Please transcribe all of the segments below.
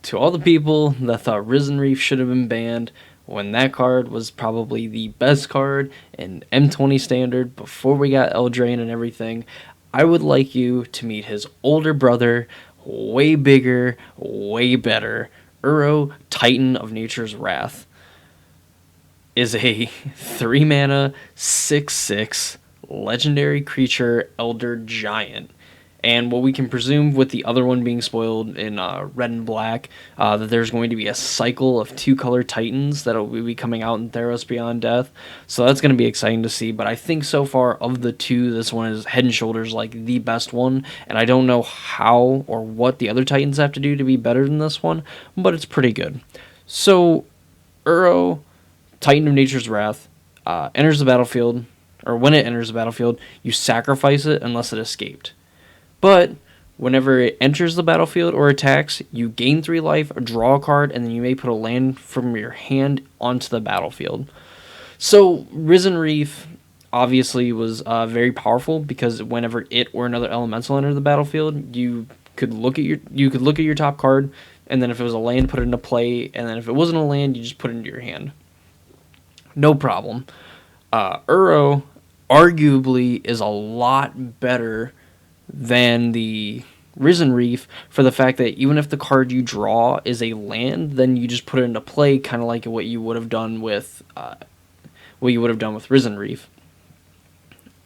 to all the people that thought Risen Reef should have been banned when that card was probably the best card in M20 Standard before we got Eldraine and everything, I would like you to meet his older brother, way bigger, way better. Uro, Titan of Nature's Wrath, is a 3 mana, 6/6 legendary creature Elder Giant. And what we can presume with the other one being spoiled in red and black, that there's going to be a cycle of 2-color Titans that will be coming out in Theros Beyond Death. So that's going to be exciting to see. But I think so far of the two, this one is head and shoulders like the best one. And I don't know how or what the other Titans have to do to be better than this one, but it's pretty good. So Uro, Titan of Nature's Wrath, enters the battlefield, or when it enters the battlefield, you sacrifice it unless it escaped. But whenever it enters the battlefield or attacks, you gain 3 life, draw a card, and then you may put a land from your hand onto the battlefield. So Risen Reef obviously was very powerful because whenever it or another elemental entered the battlefield, you could look at your top card, and then if it was a land, put it into play, and then if it wasn't a land, you just put it into your hand. No problem. Uro arguably is a lot better than the Risen Reef for the fact that even if the card you draw is a land, then you just put it into play, kind of like what you would have done with Risen Reef.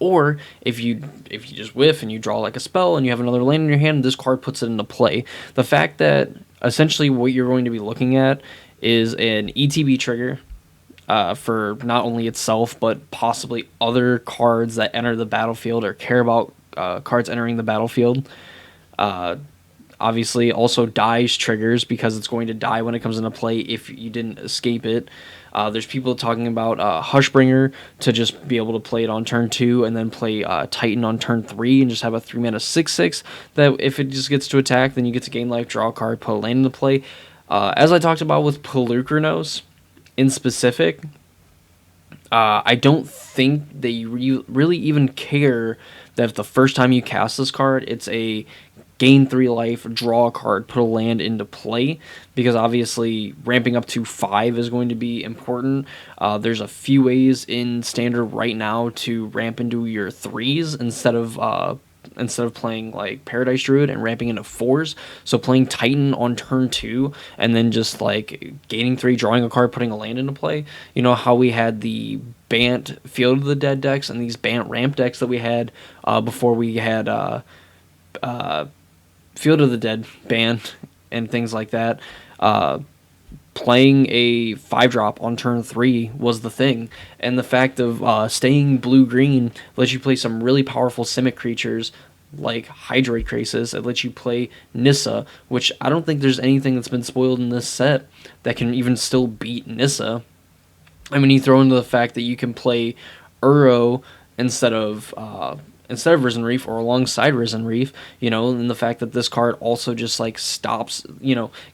Or if you just whiff and you draw like a spell and you have another land in your hand, this card puts it into play. The fact that essentially what you're going to be looking at is an ETB trigger for not only itself but possibly other cards that enter the battlefield or care about cards entering the battlefield. Obviously, also dies triggers because it's going to die when it comes into play if you didn't escape it. There's people talking about Hushbringer to just be able to play it on turn 2 and then play Titan on turn 3 and just have a 3 mana 6/6 that if it just gets to attack, then you get to gain life, draw a card, put a land into play. As I talked about with Polukranos in specific, I don't think they really even care that if the first time you cast this card, it's a gain 3 life, draw a card, put a land into play, because obviously ramping up to 5 is going to be important. There's a few ways in Standard right now to ramp into your 3s instead of playing like Paradise Druid and ramping into 4s. So playing Titan on turn 2 and then just like gaining 3, drawing a card, putting a land into play. You know how we had the Bant Field of the Dead decks and these Bant ramp decks that we had before we had Field of the Dead Bant and things like that. Playing a 5-drop on turn 3 was the thing, and the fact of staying blue-green lets you play some really powerful Simic creatures like Hydroid Krasis. It lets you play Nissa, which I don't think there's anything that's been spoiled in this set that can even still beat Nissa. I mean, you throw into the fact that you can play Uro instead of Risen Reef or alongside Risen Reef, and the fact that this card also just like stops,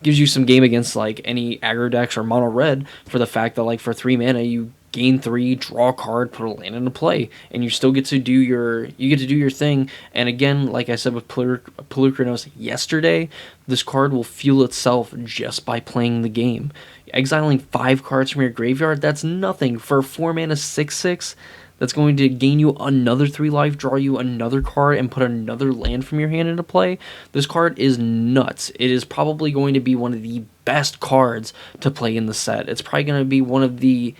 gives you some game against like any aggro decks or mono red, for the fact that like for 3 mana you gain 3, draw a card, put a land into play, and you still get to do your thing. And again, like I said with Polukranos yesterday, this card will fuel itself just by playing the game. Exiling 5 cards from your graveyard, that's nothing for a 4 mana 6/6. That's going to gain you another 3 life, draw you another card, and put another land from your hand into play. This card is nuts. It is probably going to be one of the best cards to play in the set. It's probably going to be one of the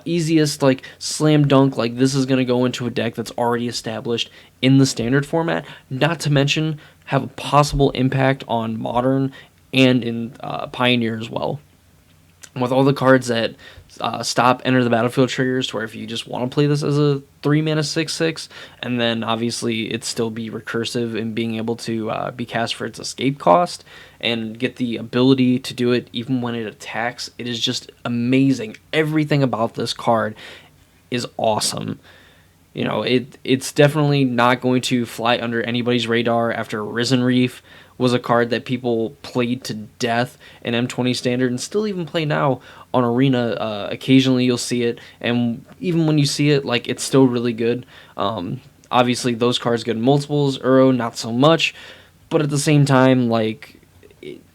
easiest, like, slam dunk, like, this is going to go into a deck that's already established in the Standard format, not to mention have a possible impact on Modern and in Pioneer as well. With all the cards that stop enter the battlefield triggers, to where if you just want to play this as a 3 mana 6/6, and then obviously it still be recursive in being able to be cast for its escape cost and get the ability to do it even when it attacks, it is just amazing. Everything about this card is awesome. It's definitely not going to fly under anybody's radar after Risen Reef was a card that people played to death in M20 Standard and still even play now on Arena. Occasionally you'll see it, and even when you see it, like, it's still really good. Obviously those cards get multiples, Uro not so much, but at the same time, like,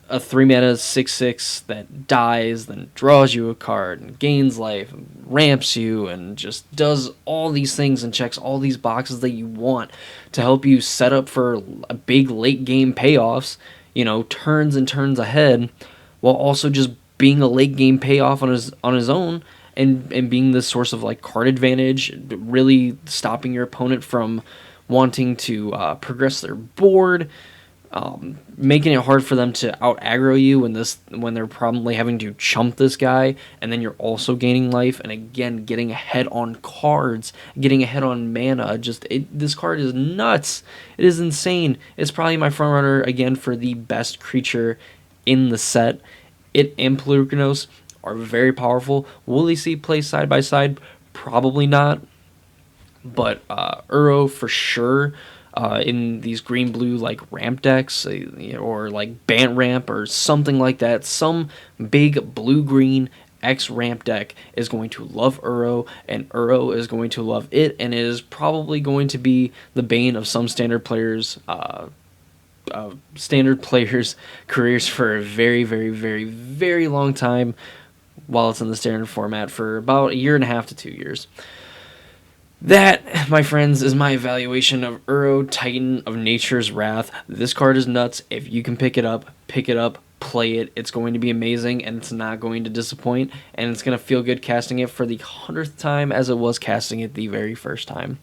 a 3-mana 6/6 that dies, then draws you a card and gains life, and ramps you, and just does all these things and checks all these boxes that you want to help you set up for a big late game payoffs, turns and turns ahead, while also just being a late game payoff on his own, and being this source of like card advantage, really stopping your opponent from wanting to progress their board, making it hard for them to out aggro you when they're probably having to chump this guy, and then you're also gaining life, and again getting ahead on cards, getting ahead on mana. This card is nuts. It is insane. It's probably my front runner again for the best creature in the set. It and Polukranos are very powerful. Will they see play side by side? Probably not. But Uro for sure. In these green-blue like ramp decks, or like Bant Ramp or something like that, some big blue-green X ramp deck is going to love Uro, and Uro is going to love it, and it is probably going to be the bane of some standard players' careers for a very, very, very, very long time, while it's in the standard format for about 1.5 to 2 years. That, my friends, is my evaluation of Uro, Titan of Nature's Wrath. This card is nuts. If you can pick it up, play it. It's going to be amazing, and it's not going to disappoint, and it's going to feel good casting it for the 100th time as it was casting it the very first time.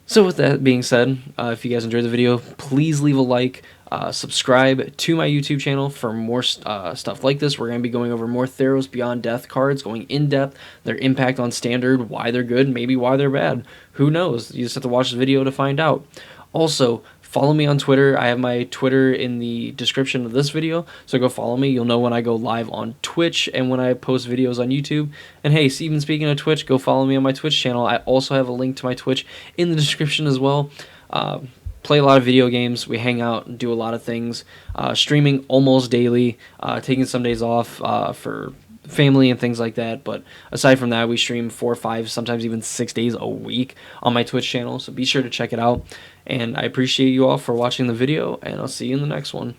So with that being said, if you guys enjoyed the video, please leave a like. Subscribe to my YouTube channel for more stuff like this. We're going to be going over more Theros Beyond Death cards, going in depth, their impact on Standard, why they're good, maybe why they're bad. Who knows? You just have to watch the video to find out. Also, follow me on Twitter. I have my Twitter in the description of this video, so go follow me. You'll know when I go live on Twitch and when I post videos on YouTube. And hey, even speaking of Twitch, go follow me on my Twitch channel. I also have a link to my Twitch in the description as well. Play a lot of video games. We hang out and do a lot of things. Streaming almost daily, taking some days off for family and things like that. But aside from that, we stream 4, 5, sometimes even 6 days a week on my Twitch channel. So be sure to check it out. And I appreciate you all for watching the video, and I'll see you in the next one.